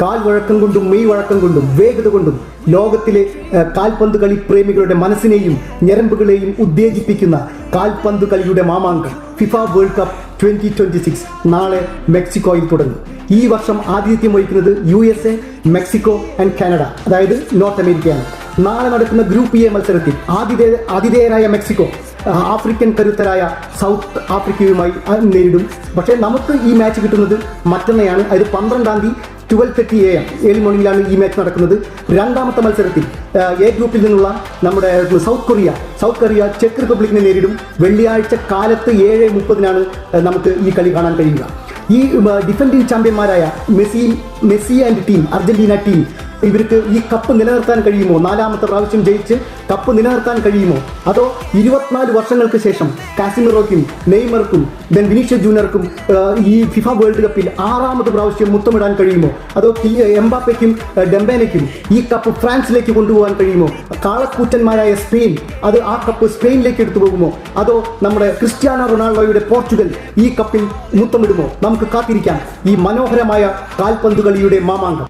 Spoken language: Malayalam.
കാൽ വഴക്കം കൊണ്ടും മെയ് വഴക്കം കൊണ്ടും വേഗത കൊണ്ടും ലോകത്തിലെ കാൽപന്ത് കളി പ്രേമികളുടെ മനസ്സിനെയും ഞരമ്പുകളെയും ഉത്തേജിപ്പിക്കുന്ന കാൽപന്ത് കളിയുടെ മാമാങ്കം ഫിഫ വേൾഡ് കപ്പ് 2026 നാളെ മെക്സിക്കോയിൽ തുടങ്ങും. ഈ വർഷം ആതിഥ്യം വഹിക്കുന്നത് USA, മെക്സിക്കോ ആൻഡ് കാനഡ, അതായത് നോർത്ത് അമേരിക്കയാണ്. നാളെ നടക്കുന്ന ഗ്രൂപ്പ് എ മത്സരത്തിൽ ആതിഥേയരായ മെക്സിക്കോ ആഫ്രിക്കൻ കരുത്തരായ സൗത്ത് ആഫ്രിക്കയുമായി നേരിടും. പക്ഷേ നമുക്ക് ഈ മാച്ച് കിട്ടുന്നത് മറ്റന്നെയാണ്. അത് 12-ാം തീയതി 12:30 AM ഏർലി മോർണിംഗിലാണ് ഈ മാച്ച് നടക്കുന്നത്. രണ്ടാമത്തെ മത്സരത്തിൽ എ ഗ്രൂപ്പിൽ നിന്നുള്ള നമ്മുടെ സൗത്ത് കൊറിയ ചെക്ക് റിപ്പബ്ലിക്കിനെ നേരിടും. വെള്ളിയാഴ്ച കാലത്ത് 7:30 നമുക്ക് ഈ കളി കാണാൻ കഴിയുക. ഈ ഡിഫൻഡിംഗ് ചാമ്പ്യന്മാരായ Messi and team, Argentina team, ഇവർക്ക് ഈ കപ്പ് നിലനിർത്താൻ കഴിയുമോ? 4ാമത്തെ പ്രാവശ്യം ജയിച്ച് കപ്പ് നിലനിർത്താൻ കഴിയുമോ? അതോ 24 വർഷങ്ങൾക്ക് ശേഷം കാസിമിറോയ്ക്കും നെയ്മർക്കും വിനീഷ്യസ് ജൂനിയർക്കും ഈ ഫിഫ വേൾഡ് കപ്പിൽ 6ാമത് പ്രാവശ്യം മുത്തമിടാൻ കഴിയുമോ? അതോ എംബാപ്പയ്ക്കും ഡെംബേനയ്ക്കും ഈ കപ്പ് ഫ്രാൻസിലേക്ക് കൊണ്ടുപോകാൻ കഴിയുമോ? കാളക്കൂറ്റന്മാരായ സ്പെയിൻ ആ കപ്പ് സ്പെയിനിലേക്ക് എടുത്തു പോകുമോ? അതോ നമ്മുടെ ക്രിസ്ത്യാനോ റൊണാൾഡോയുടെ പോർച്ചുഗൽ ഈ കപ്പിൽ മുത്തമിടുമോ? നമുക്ക് കാത്തിരിക്കാം ഈ മനോഹരമായ കാൽപന്ത് കളിയുടെ മാമാങ്കം.